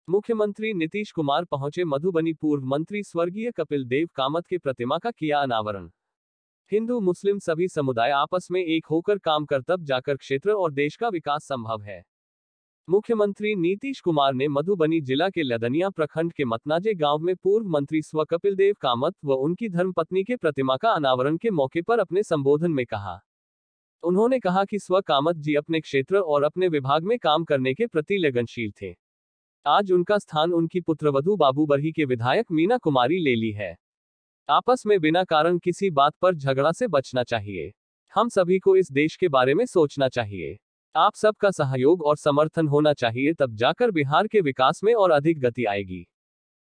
मुख्यमंत्री नीतीश कुमार पहुंचे मधुबनी। पूर्व मंत्री स्वर्गीय कपिल देव कामत के प्रतिमा का किया अनावरण। हिंदू मुस्लिम सभी समुदाय आपस में एक होकर काम कर तब जाकर क्षेत्र और देश का विकास संभव है। मुख्यमंत्री नीतीश कुमार ने मधुबनी जिला के लदनिया प्रखंड के मतनाजे गांव में पूर्व मंत्री स्व कपिल देव कामत व उनकी धर्मपत्नी के प्रतिमा का अनावरण के मौके पर अपने संबोधन में कहा। उन्होंने कहा कि स्व कामत जी अपने क्षेत्र और अपने विभाग में काम करने के प्रति लगनशील थे। आज उनका स्थान उनकी पुत्रवधू बाबूबरही के विधायक मीना कुमारी ले ली है। आपस में बिना कारण किसी बात पर झगड़ा से बचना चाहिए। हम सभी को इस देश के बारे में सोचना चाहिए। आप सबका सहयोग और समर्थन होना चाहिए, तब जाकर बिहार के विकास में और अधिक गति आएगी।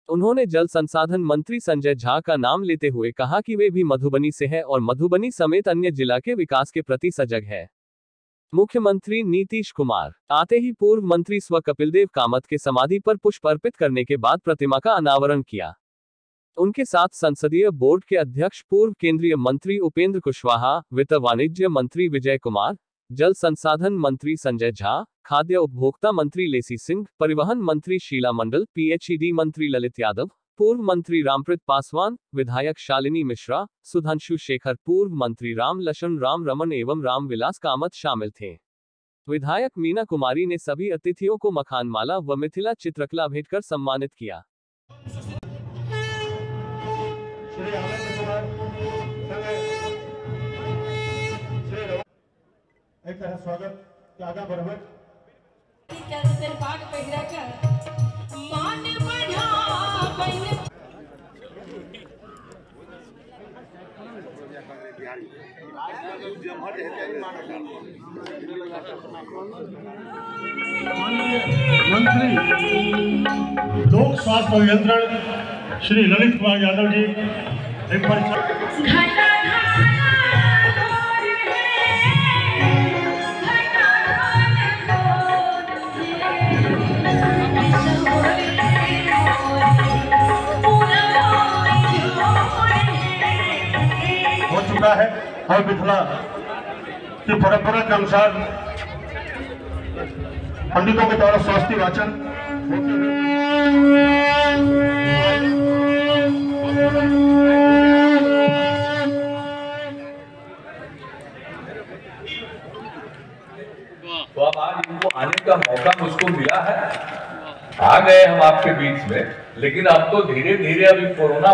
उन्होंने जल संसाधन मंत्री संजय झा का नाम लेते हुए कहा कि वे भी मधुबनी से है और मधुबनी समेत अन्य जिला के विकास के प्रति सजग है। मुख्यमंत्री नीतीश कुमार आते ही पूर्व मंत्री स्व कपिल देव कामत के समाधि पर पुष्प अर्पित करने के बाद प्रतिमा का अनावरण किया। उनके साथ संसदीय बोर्ड के अध्यक्ष पूर्व केंद्रीय मंत्री उपेंद्र कुशवाहा, वित्त वाणिज्य मंत्री विजय कुमार, जल संसाधन मंत्री संजय झा, खाद्य उपभोक्ता मंत्री लेसी सिंह, परिवहन मंत्री शीला मंडल, पीएचईडी मंत्री ललित यादव, पूर्व मंत्री रामप्रीत पासवान, विधायक शालिनी मिश्रा, सुधांशु शेखर, पूर्व मंत्री राम लशन, राम रमन एवं रामविलास कामत शामिल थे। विधायक मीना कुमारी ने सभी अतिथियों को मखानमाला व मिथिला चित्रकला भेंट कर सम्मानित किया। एक तरह स्वागत के आगा बढ़बे मंत्री लोक स्वास्थ्य अभियंत्रण श्री ललित कुमार यादव जी एक बार है और मिथिला की परंपरा के अनुसार पंडितों के द्वारा स्वास्थ्य वाचन तो अब आज इनको आने का मौका मुझको मिला है। आ गए हम आपके बीच में, लेकिन अब तो धीरे धीरे अभी कोरोना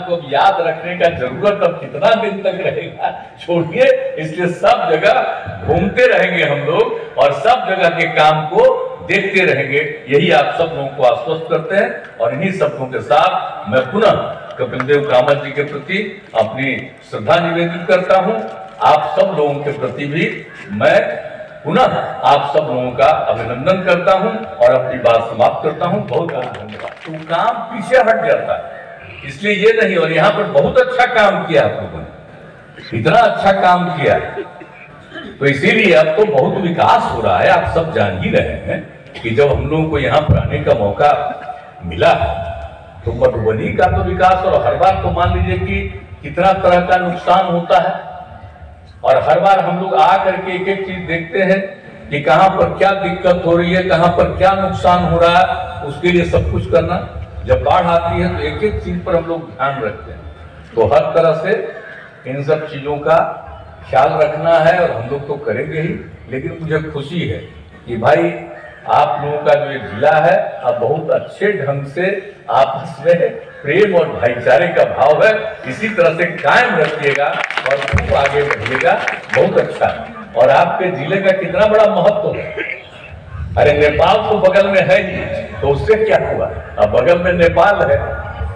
को याद रखने का जरूरत अब कितना दिन तक रहेगा छोड़िए, इसलिए सब जगह घूमते रहेंगे हम लोग और सब जगह के काम को देखते रहेंगे। यही आप सब लोगों को आश्वस्त करते हैं और इन्हीं शब्दों के साथ मैं पुनः कपिल देव कामत जी के प्रति अपनी श्रद्धा निवेदित करता हूं। आप सब लोगों के प्रति भी मैं पुनः आप सब लोगों का अभिनंदन करता हूं और अपनी बात समाप्त करता हूं। बहुत बहुत धन्यवाद। तो काम पीछे हट जाता है, इसलिए ये नहीं। और यहाँ पर बहुत अच्छा काम किया आप लोगों ने, इतना अच्छा काम किया, तो इसीलिए अब तो बहुत विकास हो रहा है। आप सब जान ही रहे हैं कि जब हम लोगों को यहाँ पर आने का मौका मिला तो मधुबनी का तो विकास, और हर बार तो मान लीजिए कि कितना तरह का नुकसान होता है और हर बार हम लोग आ करके एक एक चीज देखते हैं कि कहां पर क्या दिक्कत हो रही है, कहां पर क्या नुकसान हो रहा है, उसके लिए सब कुछ करना। जब बाढ़ आती है तो एक एक चीज पर हम लोग ध्यान रखते हैं, तो हर तरह से इन सब चीजों का ख्याल रखना है और हम लोग तो करेंगे ही। लेकिन मुझे खुशी है कि भाई आप लोगों का जो ये जिला है अब बहुत अच्छे ढंग से आपस में प्रेम और भाईचारे का भाव है, इसी तरह से कायम रखिएगा और खूब आगे बढ़िएगा। बहुत अच्छा है। और आपके जिले का कितना बड़ा महत्व है। अरे नेपाल तो बगल में है ही, तो उससे क्या हुआ, अब बगल में नेपाल है।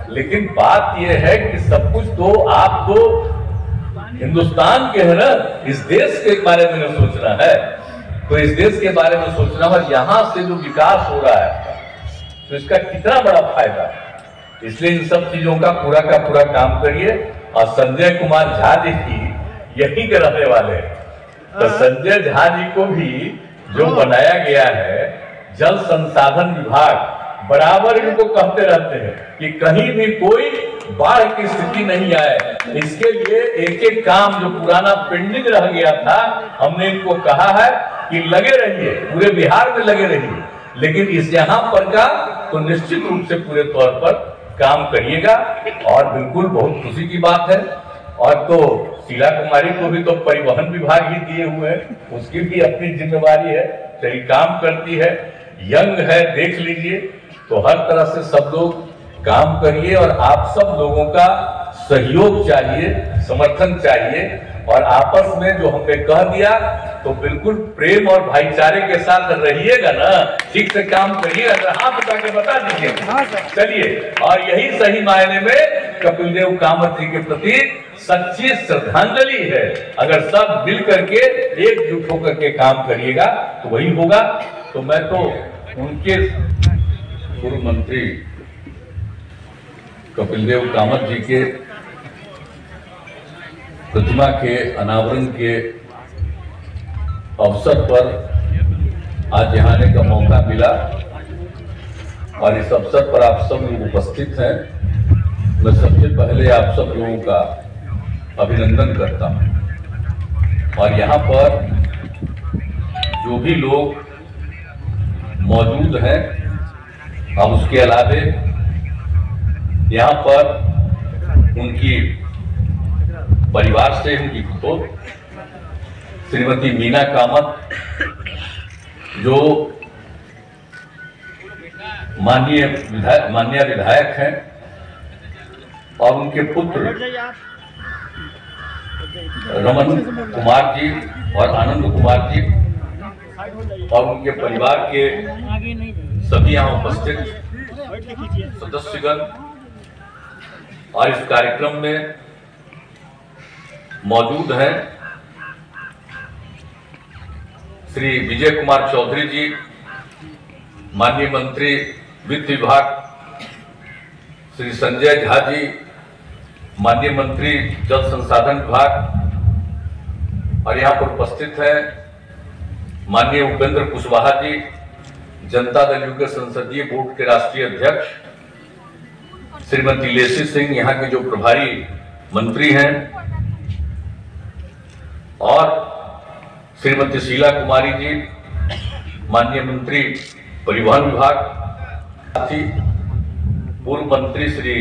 लेकिन बात यह है कि सब कुछ तो आप तो हिंदुस्तान के है ना, इस देश के बारे में सोचना है, तो इस देश के बारे में सोचना और यहाँ से जो विकास हो रहा है तो इसका कितना बड़ा फायदा है। इसलिए इन सब चीजों का पूरा काम करिए। और संजय कुमार झा जी की यही के रहने वाले हैं, तो संजय झा जी को भी जो बनाया गया है जल संसाधन विभाग, बराबर इनको कहते रहते हैं कि कहीं भी कोई बाढ़ की स्थिति नहीं आए। इसके लिए एक एक काम जो पुराना पेंडिंग रह गया था, हमने इनको कहा है कि लगे रहिए, पूरे बिहार में लगे रहिए लेकिन इस यहाँ पर का तो निश्चित रूप से पूरे तौर पर काम करिएगा और बिल्कुल बहुत खुशी की बात है। और तो शीला कुमारी को भी तो परिवहन विभाग ही दिए हुए हैं, उसकी भी अपनी जिम्मेवारी है, सही काम करती है, यंग है, देख लीजिए। तो हर तरह से सब लोग काम करिए और आप सब लोगों का सहयोग चाहिए, समर्थन चाहिए। और आपस में जो हमने कह दिया तो बिल्कुल प्रेम और भाईचारे के साथ रहिएगा ना, ठीक से काम करिएगा। हाथ उठा के बता दीजिए। चलिए, और यही सही मायने में कपिल देव कामत जी के प्रति सच्ची श्रद्धांजलि है। अगर सब मिल करके एकजुट होकर के काम करिएगा तो वही होगा। तो मैं तो उनके पूर्व मंत्री कपिल देव कामत जी के प्रतिमा के अनावरण के अवसर पर आज यहाँ आने का मौका मिला और इस अवसर पर आप सब लोग उपस्थित हैं। मैं सबसे पहले आप सब लोगों का अभिनंदन करता हूँ। और यहाँ पर जो भी लोग मौजूद हैं, अब उसके अलावे यहाँ पर उनकी परिवार से उनकी पुत्र श्रीमती मीना कामत, जो माननीय विधायक हैं, और उनके पुत्र रमन कुमार जी और आनंद कुमार जी और उनके परिवार के सभी यहाँ उपस्थित सदस्यगण और इस कार्यक्रम में मौजूद हैं श्री विजय कुमार चौधरी जी, माननीय मंत्री वित्त विभाग, श्री संजय झा जी, माननीय मंत्री जल संसाधन विभाग, और यहाँ पर उपस्थित हैं माननीय उपेंद्र कुशवाहा जी, जनता दल यू के संसदीय बोर्ड के राष्ट्रीय अध्यक्ष, श्रीमती लेसी सिंह यहाँ के जो प्रभारी मंत्री हैं, और श्रीमती शीला कुमारी जी, माननीय मंत्री परिवहन विभाग, पूर्व मंत्री श्री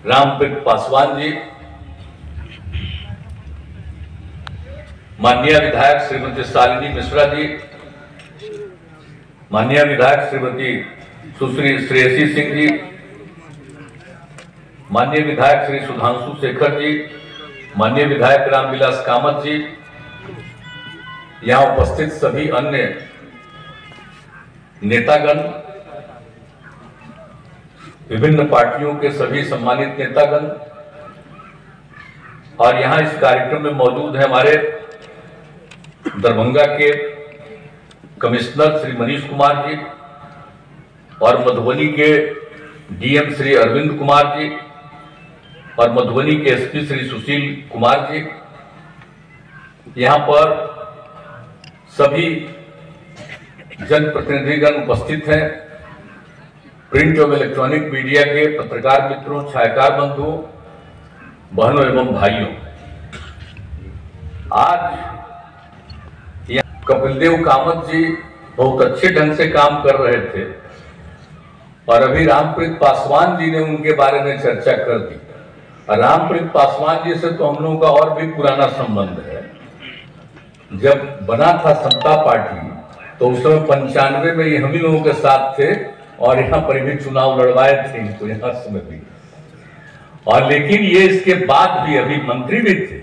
रामप्रीत पासवान जी, माननीय विधायक श्रीमती शालिनी मिश्रा जी, माननीय विधायक श्रीमती सुश्री श्रेयसी सिंह जी, माननीय विधायक श्री सुधांशु शेखर जी, माननीय विधायक रामविलास कामत जी, यहाँ उपस्थित सभी अन्य नेतागण, विभिन्न पार्टियों के सभी सम्मानित नेतागण, और यहाँ इस कार्यक्रम में मौजूद है हमारे दरभंगा के कमिश्नर श्री मनीष कुमार जी और मधुबनी के डीएम श्री अरविंद कुमार जी और मधुबनी के एसपी श्री सुशील कुमार जी। यहाँ पर सभी जनप्रतिनिधिगण उपस्थित हैं, प्रिंट और इलेक्ट्रॉनिक मीडिया के पत्रकार मित्रों, छायाकार बंधुओं, बहनों एवं भाइयों। आज कपिल देव कामत जी बहुत अच्छे ढंग से काम कर रहे थे और अभी रामप्रीत पासवान जी ने उनके बारे में चर्चा कर दी। रामप्रीत पासवान जी से तो हम लोगों का और भी पुराना संबंध है। जब बना था समता पार्टी तो उस समय 95 में ये हम ही लोगों के साथ थे और यहाँ पर भी चुनाव लड़वाए थे इनको यहाँ समय भी। और लेकिन ये इसके बाद भी अभी मंत्री भी थे,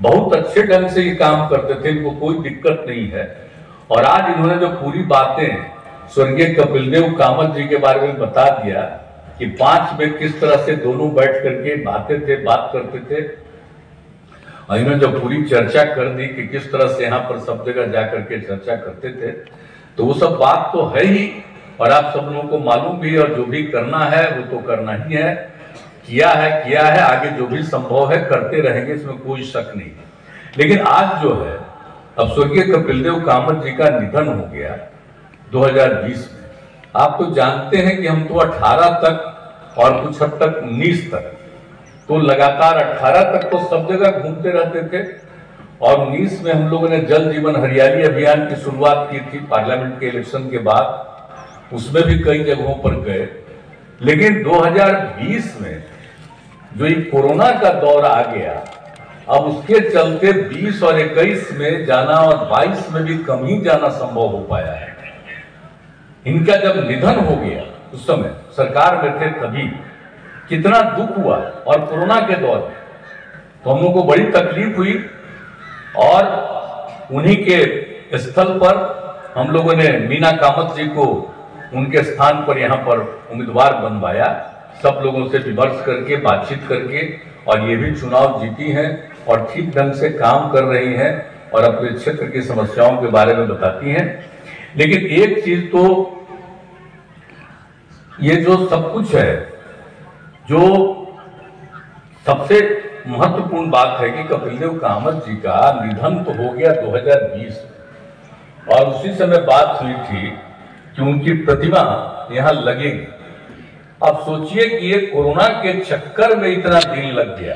बहुत अच्छे ढंग से ये काम करते थे, इनको कोई दिक्कत नहीं है। और आज इन्होंने जो पूरी बातें स्वर्गीय कपिल देव कामत जी के बारे में बता दिया कि 5 में किस तरह से दोनों बैठ करके बात करते थे, और इन्होंने जो पूरी चर्चा कर दी कि किस तरह से यहाँ पर सब जगह जाकर के चर्चा करते थे, तो वो सब बात तो है ही और आप सब लोगों को मालूम भी है। और जो भी करना है वो तो करना ही है, किया है, आगे जो भी संभव है करते रहेंगे, इसमें कोई शक नहीं। लेकिन आज जो है, अब स्वर्गीय कपिल देव कामत जी का निधन हो गया 2020 में। आप तो जानते हैं कि हम तो 18 तक और कुछ हद तक 19 तक तो लगातार 18 तक तो सब जगह घूमते रहते थे और 19 में हम लोगों ने जल जीवन हरियाली अभियान की शुरुआत की थी पार्लियामेंट के इलेक्शन के बाद। उसमें भी कई जगहों पर गए। लेकिन 2020 में जो ये कोरोना का दौर आ गया, अब उसके चलते 20 और 21 में जाना और 22 में भी कम ही जाना संभव हो पाया है। इनका जब निधन हो गया उस समय सरकार में थे, तभी कितना दुख हुआ, और कोरोना के दौर में तो हम लोगों को बड़ी तकलीफ हुई, और उन्हीं के स्थल पर हम लोगों ने मीना कामत जी को उनके स्थान पर यहाँ पर उम्मीदवार बनवाया, सब लोगों से विमर्श करके, बातचीत करके, और ये भी चुनाव जीती हैं और ठीक ढंग से काम कर रही हैं और अपने क्षेत्र की समस्याओं के बारे में बताती हैं। लेकिन एक चीज तो ये जो सब कुछ है, जो सबसे महत्वपूर्ण बात है कि कपिल देव कामत जी का निधन तो हो गया 2020 में, और उसी समय बात हुई थी कि उनकी प्रतिमा यहाँ लगेगी। अब सोचिए कि ये कोरोना के चक्कर में इतना दिन लग गया।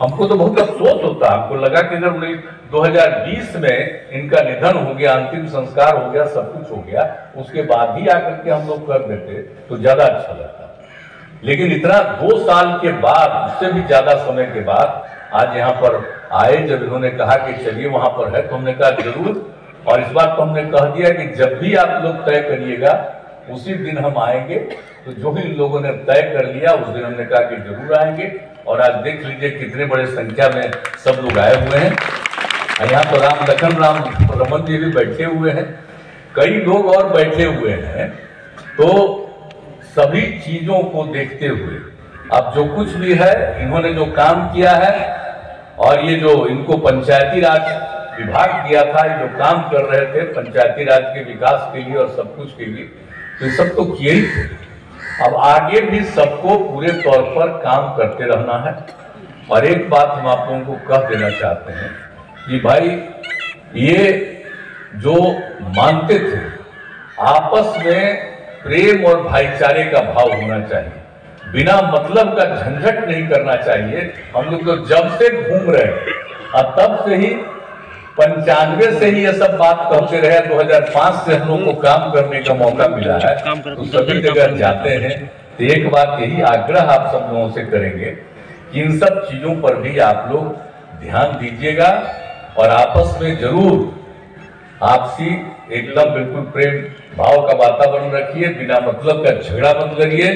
हमको तो बहुत अफसोस होता, हमको लगा कि अगर 2020 में इनका निधन हो गया, अंतिम संस्कार हो गया, सब कुछ हो गया, उसके बाद ही आकर के हम लोग कर देते तो ज्यादा अच्छा लगता। लेकिन इतना 2 साल के बाद, उससे भी ज्यादा समय के बाद आज यहाँ पर आए, जब इन्होंने कहा कि चलिए वहां पर है, तो हमने कहा जरूर, और इस बात तो हमने कह दिया कि जब भी आप लोग तय करिएगा उसी दिन हम आएंगे। तो जो भी लोगों ने तय कर लिया उस दिन हमने कहा कि जरूर आएंगे, और आज देख लीजिए कितने बड़े संख्या में सब लोग आए हुए हैं। यहाँ पर राम लखन राम रमन जी भी बैठे हुए हैं, कई लोग और बैठे हुए हैं। तो सभी चीजों को देखते हुए अब जो कुछ भी है, इन्होंने जो काम किया है, और ये जो इनको पंचायती राज विभाग दिया था, ये जो काम कर रहे थे पंचायती राज के विकास के लिए और सब कुछ के लिए, तो सब तो किए ही थे। अब आगे भी सबको पूरे तौर पर काम करते रहना है। और एक बात हम आप लोगों को कह देना चाहते हैं कि भाई, ये जो मानते थे, आपस में प्रेम और भाईचारे का भाव होना चाहिए, बिना मतलब का झंझट नहीं करना चाहिए। हम लोग तो जब से घूम रहे हैं, और तब से ही 95 से ही ये सब बात कहते रहे, 2005 से हम लोग को काम करने का मौका मिला है, तो सभी जगह जाते हैं। तो एक बात यही आग्रह आप सब लोगों से करेंगे कि इन सब चीजों पर भी आप लोग ध्यान दीजिएगा, और आपस में जरूर आपसी एकदम बिल्कुल प्रेम भाव का वातावरण रखिए, बिना मतलब का झगड़ा मत करिए।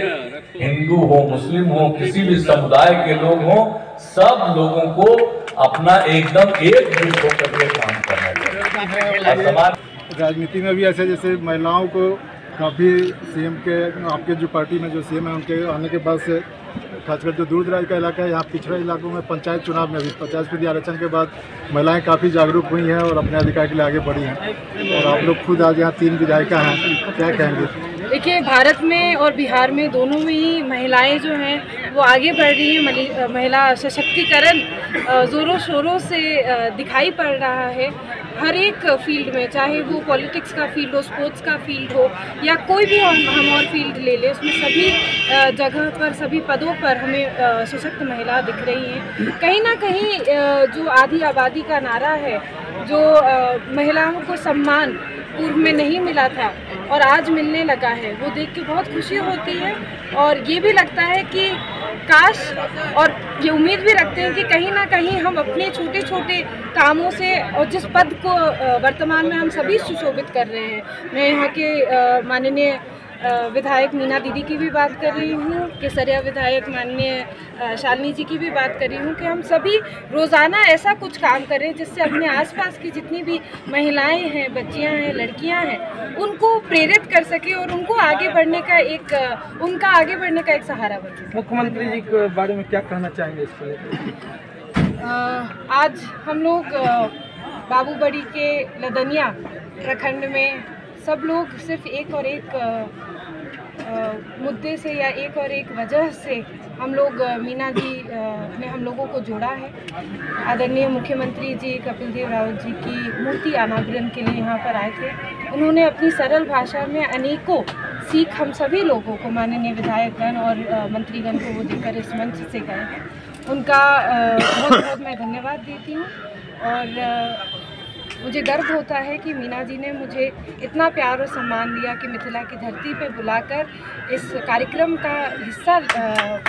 हिंदू हो, मुस्लिम हो, किसी भी समुदाय के लोग हो, सब लोगों को अपना एकदम एकजुट होकर के काम करना चाहिए। समाज राजनीति में भी ऐसे, जैसे महिलाओं को काफ़ी सीएम के, आपके जो पार्टी में जो सीएम है उनके आने के बाद से, खासकर जो दूर दराज का इलाका है, यहाँ पिछड़े इलाकों में पंचायत चुनाव में भी 50% आरक्षण के बाद महिलाएं काफ़ी जागरूक हुई हैं और अपने अधिकार के लिए आगे बढ़ी हैं। और आप लोग खुद आज यहाँ 3 विधायिका हैं, क्या कहेंगे? देखिए, भारत में और बिहार में दोनों में ही महिलाएं जो हैं वो आगे बढ़ रही हैं। महिला सशक्तिकरण ज़ोरों शोरों से दिखाई पड़ रहा है हर एक फील्ड में, चाहे वो पॉलिटिक्स का फील्ड हो, स्पोर्ट्स का फील्ड हो, या कोई भी हम और फील्ड ले लें, उसमें सभी जगह पर, सभी पदों पर हमें सशक्त महिला दिख रही हैं। कहीं ना कहीं जो आधी आबादी का नारा है, जो महिलाओं को सम्मान पूर्व में नहीं मिला था और आज मिलने लगा है, वो देख के बहुत खुशी होती है। और ये भी लगता है कि काश, और ये उम्मीद भी रखते हैं कि कहीं ना कहीं हम अपने छोटे छोटे कामों से, और जिस पद को वर्तमान में हम सभी सुशोभित कर रहे हैं, मैं यहाँ के माननीय विधायक मीना दीदी की भी बात कर रही हूँ, केसरिया विधायक माननीय शालिनी जी की भी बात कर रही हूँ, कि हम सभी रोज़ाना ऐसा कुछ काम करें जिससे अपने आसपास की जितनी भी महिलाएं हैं, बच्चियां हैं, लड़कियां हैं, उनको प्रेरित कर सके और उनको आगे बढ़ने का उनका आगे बढ़ने का एक सहारा बने। मुख्यमंत्री जी के बारे में क्या कहना चाहेंगे इसको लेकर? आज हम लोग बाबूबड़ी के लदनिया प्रखंड में सब लोग सिर्फ एक और एक मुद्दे से या एक और एक वजह से हम लोग मीना जी ने हम लोगों को जोड़ा है। आदरणीय मुख्यमंत्री जी कपिल देव रावत जी की मूर्ति अनावरण के लिए यहाँ पर आए थे। उन्होंने अपनी सरल भाषा में अनेकों सीख हम सभी लोगों को, माननीय विधायकगण और मंत्रीगण को वो देकर इस मंच से गए हैं। उनका बहुत बहुत मैं धन्यवाद देती हूँ। और मुझे गर्व होता है कि मीना जी ने मुझे इतना प्यार और सम्मान दिया कि मिथिला की धरती पे बुलाकर इस कार्यक्रम का हिस्सा बनाया।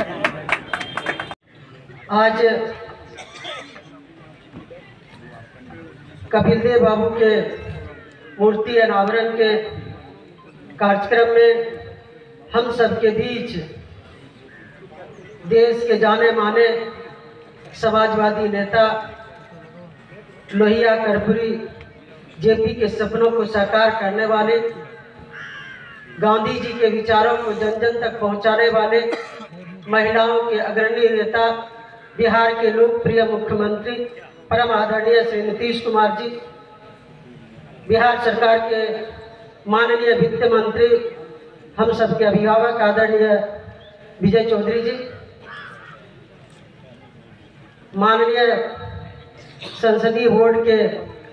आज कपिल देव बाबू के मूर्ति अनावरण के कार्यक्रम में हम सबके बीच देश के जाने माने समाजवादी नेता लोहिया कर्पूरी जेपी के सपनों को साकार करने वाले, गांधी जी के विचारों को जन जन तक पहुंचाने वाले, महिलाओं के अग्रणी नेता, बिहार के लोकप्रिय मुख्यमंत्री परम आदरणीय श्री नीतीश कुमार जी, बिहार सरकार के माननीय वित्त मंत्री, हम सबके अभिभावक आदरणीय विजय चौधरी जी, माननीय संसदीय बोर्ड के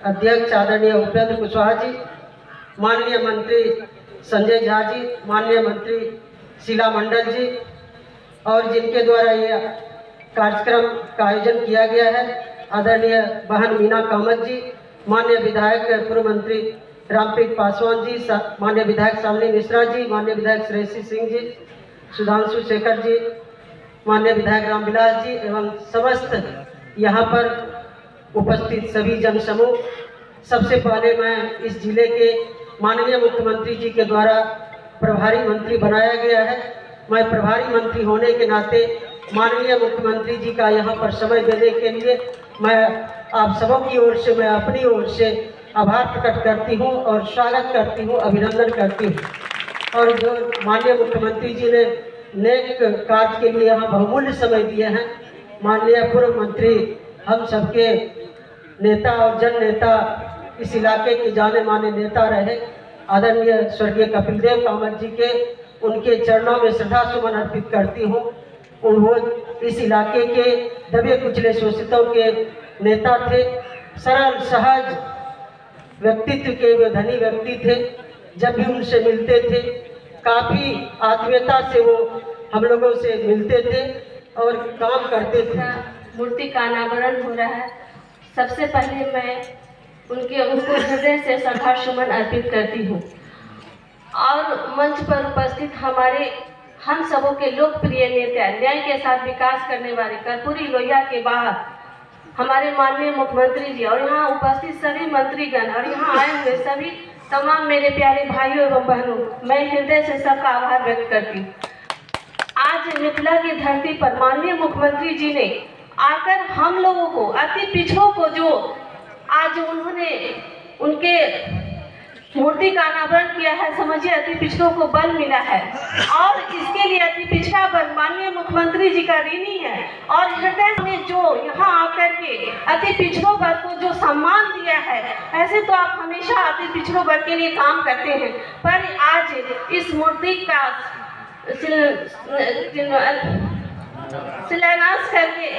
अध्यक्ष आदरणीय उपेंद्र कुशवाहा जी, माननीय मंत्री संजय झा जी, माननीय मंत्री शीला मंडल जी, और जिनके द्वारा ये कार्यक्रम का आयोजन किया गया है आदरणीय बहन मीना कामत जी, माननीय विधायक पूर्व मंत्री रामप्रीत पासवान जी, माननीय विधायक शालिनी मिश्रा जी, माननीय विधायक श्रेयसी सिंह जी, सुधांशु शेखर जी, माननीय विधायक रामविलास जी एवं समस्त यहाँ पर उपस्थित सभी जनसमूह। सबसे पहले मैं इस जिले के माननीय मुख्यमंत्री जी के द्वारा प्रभारी मंत्री बनाया गया है, मैं प्रभारी मंत्री होने के नाते माननीय मुख्यमंत्री जी का यहाँ पर समय देने के लिए मैं आप सबों की ओर से, मैं अपनी ओर से आभार प्रकट करती हूँ और स्वागत करती हूँ, अभिनंदन करती हूँ। और जो माननीय मुख्यमंत्री जी ने नेक कार्य के लिए यहाँ बहुमूल्य समय दिए हैं, माननीय पूर्व मंत्री, हम सबके नेता और जन नेता, इस इलाके के जाने माने नेता रहे आदरणीय स्वर्गीय कपिल देव कामत जी के, उनके चरणों में श्रद्धा सुमन अर्पित करती हूँ। उन्होंने इस इलाके के दबे कुचले शोषितों के नेता थे, सरल सहज व्यक्तित्व के वे धनी व्यक्ति थे। जब भी उनसे मिलते थे काफ़ी आत्मीयता से वो हम लोगों से मिलते थे और काम करते थे। मूर्ति का अनावरण हो रहा है, सबसे पहले मैं उनको हृदय से श्रद्धा सुमन अर्पित करती हूँ। और मंच पर उपस्थित हमारे हम सबों के लोकप्रिय नेता, न्याय के साथ विकास करने वाले कर्पूरी लोहिया के बाहर हमारे माननीय मुख्यमंत्री जी और यहाँ उपस्थित सभी मंत्रीगण और यहाँ आए हुए सभी तमाम मेरे प्यारे भाइयों एवं बहनों, मैं हृदय से सबका आभार व्यक्त करती हूँ। आज मिथिला की धरती पर माननीय मुख्यमंत्री जी ने आकर हम लोगों को, अति पिछड़ों को, जो आज उन्होंने उनके मूर्ति का अनावरण किया है, समझिए अति पिछड़ों को बल मिला है। और इसके लिए अति पिछड़ा वर्ग माननीय मुख्यमंत्री जी का ऋणी है और हृदय में जो यहाँ आकर के अति पिछड़ों वर्ग को जो सम्मान दिया है, ऐसे तो आप हमेशा अति पिछड़ों वर्ग के लिए काम करते हैं, पर आज इस मूर्ति का शिलान्यास करके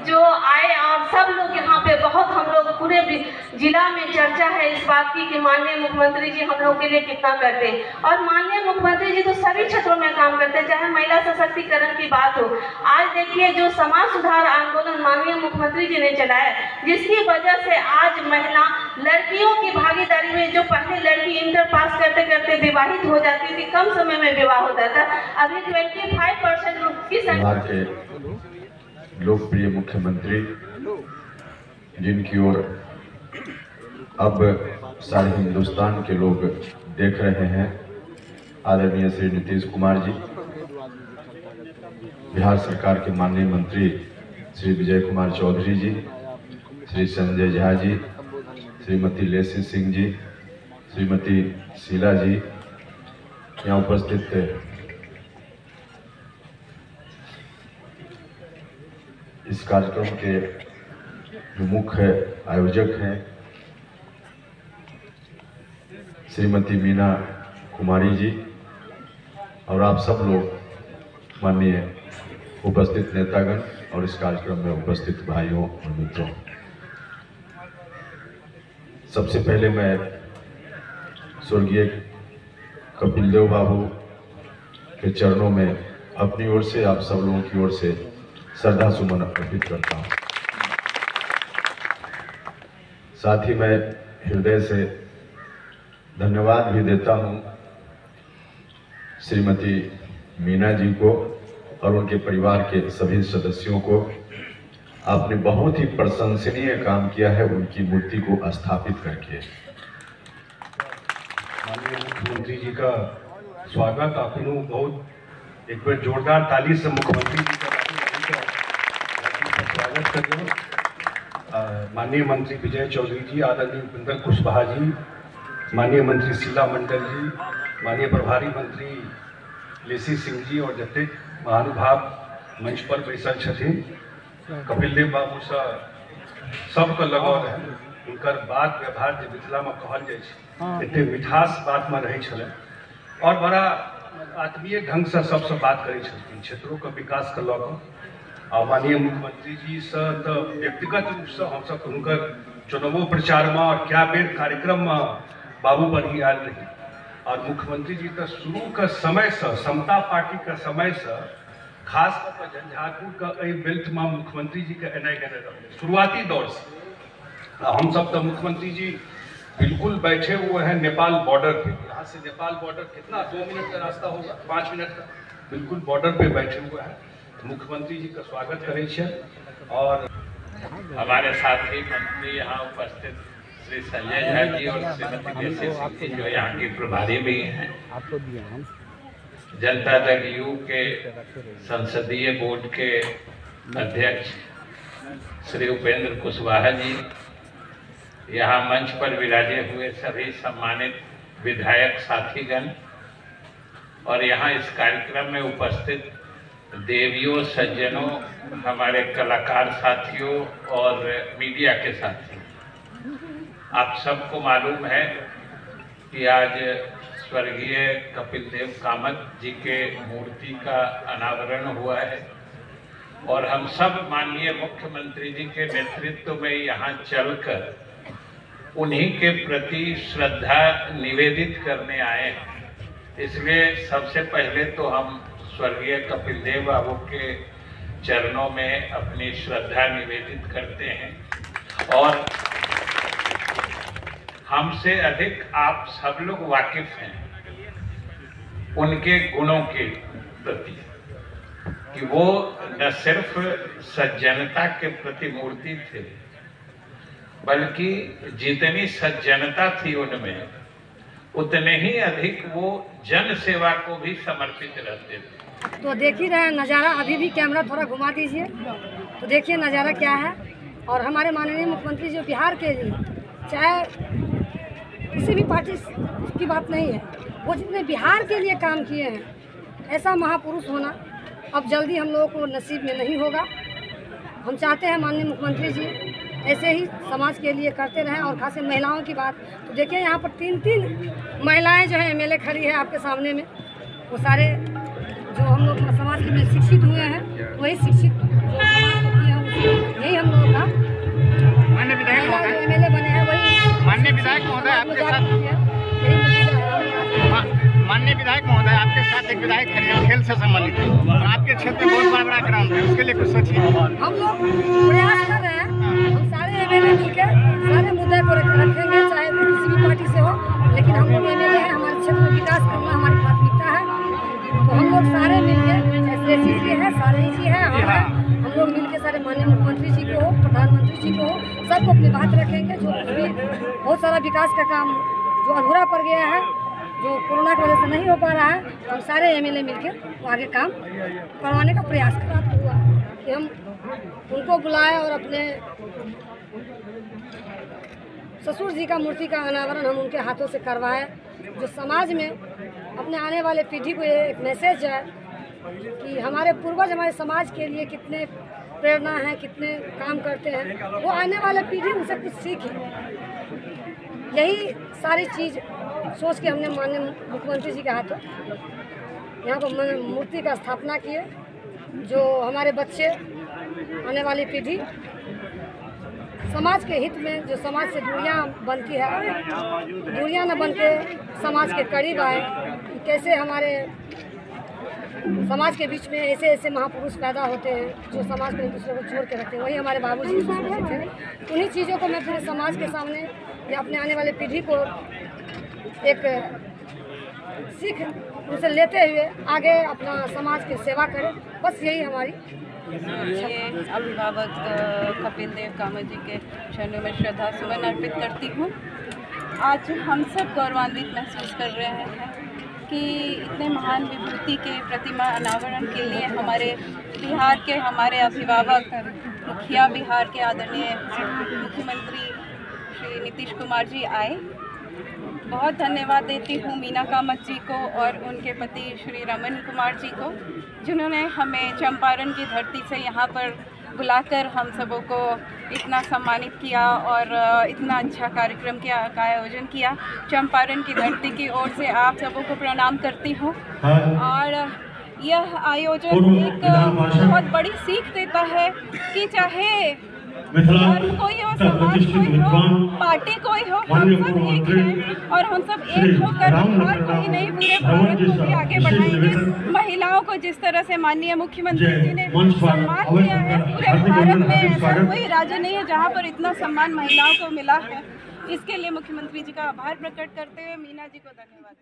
जो आए और सब लोग यहाँ पे, बहुत हम लोग पूरे जिला में चर्चा है इस बात की कि माननीय मुख्यमंत्री जी हम लोग के लिए कितना करते हैं। और माननीय मुख्यमंत्री जी तो सभी क्षेत्रों में काम करते हैं, चाहे महिला सशक्तिकरण की बात हो। आज देखिए जो समाज सुधार आंदोलन माननीय मुख्यमंत्री जी ने चलाया, जिसकी वजह से आज महिला लड़कियों की भागीदारी में, जो पहले लड़की इंटर पास करते करते विवाहित हो जाती थी, कम समय में विवाह होता था, अभी 25% की संख्या। लोकप्रिय मुख्यमंत्री जिनकी ओर अब सारे हिंदुस्तान के लोग देख रहे हैं, आदरणीय श्री नीतीश कुमार जी, बिहार सरकार के माननीय मंत्री श्री विजय कुमार चौधरी जी, श्री संजय झा जी, श्रीमती लेसी सिंह जी, श्रीमती शीला जी, यहाँ उपस्थित इस कार्यक्रम के जो मुख्य आयोजक हैं श्रीमती मीना कुमारी जी, और आप सब लोग माननीय उपस्थित नेतागण और इस कार्यक्रम में उपस्थित भाइयों और मित्रों, सबसे पहले मैं स्वर्गीय कपिल देव बाबू के चरणों में अपनी ओर से, आप सब लोगों की ओर से श्रद्धा सुमन अर्पित करता हूँ। साथ ही मैं हृदय से धन्यवाद भी देता हूँ श्रीमती मीना जी को और उनके परिवार के सभी सदस्यों को। आपने बहुत ही प्रशंसनीय काम किया है उनकी मूर्ति को स्थापित करके। माननीय मुख्यमंत्री जी का स्वागत आपने बहुत एक बार जोरदार ताली से मुख्यमंत्री जी का स्वागत करें। माननीय मंत्री विजय चौधरी जी, आदरणीय उपेंद्र कुशवाहा जी, माननीय मंत्री शीला मंडल जी, माननीय प्रभारी मंत्री लेसी सिंह जी और जतेक महानुभाव मंच पर बैसल छथिन, कपिल देव बाबू से सबके लगाव रहे। उनकर बात व्यवहार जो मिथिला में कहल जाए एते मिठास बात में रहे छले और बड़ा आत्मीय ढंग से सबसे बात करे छथिन क्षेत्रों के विकास के लऽ कऽ। और माननीय मुख्यमंत्री जी से तो व्यक्तिगत रूप से हम सब उनकर चुनावों प्रचार में और क्या बेर कार्यक्रम में बाबू बढ़ी आयल रही। और मुख्यमंत्री जी तो शुरू के समय से समता पार्टी के समय से खास कर झंझारपुर का बेल्ट में मुख्यमंत्री जी के एनाई गए रहे शुरुआती दौर से। हम सब तो मुख्यमंत्री जी बिल्कुल बैठे हुए हैं नेपाल बॉर्डर पे। यहाँ से नेपाल बॉर्डर कितना 2 मिनट का रास्ता होगा, 5 मिनट का, बिल्कुल बॉर्डर पे बैठे हुए हैं। मुख्यमंत्री जी का स्वागत करें छे। और हमारे साथी मंत्री यहाँ उपस्थित श्री संजय झा जी और श्रीमती लेसी सिंह जी जो यहाँ की प्रभारी भी हैं, जनता दल यू के संसदीय बोर्ड के अध्यक्ष श्री उपेंद्र कुशवाहा जी, यहाँ मंच पर विराजे हुए सभी सम्मानित विधायक साथीगण और यहाँ इस कार्यक्रम में उपस्थित देवियों, सज्जनों, हमारे कलाकार साथियों और मीडिया के साथियों, आप सबको मालूम है कि आज स्वर्गीय कपिल देव कामत जी के मूर्ति का अनावरण हुआ है और हम सब माननीय मुख्यमंत्री जी के नेतृत्व में यहाँ चलकर उन्हीं के प्रति श्रद्धा निवेदित करने आए हैं। इसलिए सबसे पहले तो हम स्वर्गीय कपिल देव बाबू के चरणों में अपनी श्रद्धा निवेदित करते हैं और हमसे अधिक आप सब लोग वाकिफ हैं उनके गुणों के प्रति कि वो न सिर्फ सज्जनता के प्रति मूर्ति थे बल्कि जितनी सज्जनता थी उनमें उतने ही अधिक वो जन सेवा को भी समर्पित रहते थे। तो देख ही रहे नज़ारा, अभी भी कैमरा थोड़ा घुमा दीजिए तो देखिए नज़ारा क्या है। और हमारे माननीय मुख्यमंत्री जी बिहार के लिए चाहे किसी भी पार्टी की बात नहीं है, वो जितने बिहार के लिए काम किए हैं, ऐसा महापुरुष होना अब जल्दी हम लोगों को नसीब में नहीं होगा। हम चाहते हैं माननीय मुख्यमंत्री जी ऐसे ही समाज के लिए करते रहें। और खास महिलाओं की बात तो देखिए, यहाँ पर 3 महिलाएं जो है एमएलए खड़ी है आपके सामने में, वो सारे जो हम लोग समाज में शिक्षित हुए हैं वही शिक्षित जो समाज को किए हैं, यही हम लोगों का माननीय विधायक एमएलए बने हैं वही माननीय विधायक महोदय आपके साथ माननीय विधायक महोदय आपके साथ एक विधायक खड़े हैं खेल से संबंधित है और आपके क्षेत्र में बहुत बड़ा ग्राउंड है, उसके लिए कुछ सोचिए। हम लोग प्रयास कर रहे हैं, हम सारे एमएलए मिलकर सारे मुद्दे को रखेंगे, चाहे किसी भी पार्टी से हो, लेकिन हम लोग एमएलए हैं, हमारे क्षेत्र में विकास करना हमारी प्राथमिकता है। तो हम लोग सारे मिलकर जैसे चीज़ें हैं सारे ही चीज़ है, हम लोग मिलकर सारे माननीय मुख्यमंत्री जी को हो, प्रधानमंत्री जी को हो, सबको अपनी बात रखेंगे। जो भी बहुत सारा विकास का काम जो अधूरा पड़ गया है, जो कोरोना की वजह से नहीं हो पा रहा है, हम सारे एमएलए मिलकर आगे काम करवाने का प्रयास करा हुआ कि हम उनको बुलाएं और अपने ससुर जी का मूर्ति का अनावरण हम उनके हाथों से करवाएं, जो समाज में अपने आने वाले पीढ़ी को ये एक मैसेज है कि हमारे पूर्वज हमारे समाज के लिए कितने प्रेरणा है, कितने काम करते हैं, वो आने वाले पीढ़ी उनसे कुछ सीखे। यही सारी चीज़ सोच के हमने माननीय मुख्यमंत्री जी के हाथों यहाँ पर मूर्ति का स्थापना किए, जो हमारे बच्चे आने वाली पीढ़ी समाज के हित में, जो समाज से दूरियां बनती है, दूरियां न बन के समाज के करीब आए। कैसे हमारे समाज के बीच में ऐसे ऐसे महापुरुष पैदा होते हैं जो समाज को एक दूसरे को जोड़ के रखते हैं। वही हमारे बाबूजी थे। उन्हीं चीज़ों को मैं पूरे समाज के सामने या अपने आने वाले पीढ़ी को एक सीख उनसे लेते हुए आगे अपना समाज की सेवा करें, बस यही हमारी। अभिभावक कपिल देव कामत जी के चरणों में श्रद्धा सुमन अर्पित करती हूँ। आज हम सब गौरवान्वित महसूस कर रहे हैं कि इतने महान विभूति के प्रतिमा अनावरण के लिए हमारे बिहार के हमारे अभिभावक मुखिया बिहार के आदरणीय मुख्यमंत्री श्री नीतीश कुमार जी आए। बहुत धन्यवाद देती हूँ मीना कामत जी को और उनके पति श्री रमन कुमार जी को, जिन्होंने हमें चंपारण की धरती से यहाँ पर बुलाकर हम सबों को इतना सम्मानित किया और इतना अच्छा कार्यक्रम का आयोजन किया। चंपारण की धरती की ओर से आप सबों को प्रणाम करती हूँ। और यह आयोजन एक बहुत बड़ी सीख देता है कि चाहे धर्म कोई हो, समाज कोई हो, पार्टी कोई हो, हम सब एक हैं और हम सब एक होकर बिहार को ही नहीं पूरे भारत को भी आगे बढ़ाएंगे। महिलाओं को जिस तरह से माननीय मुख्यमंत्री जी ने सम्मान दिया है, पूरे भारत में ऐसा कोई राज्य नहीं है जहां पर इतना सम्मान महिलाओं को मिला है। इसके लिए मुख्यमंत्री जी का आभार प्रकट करते हुए मीना जी को धन्यवाद।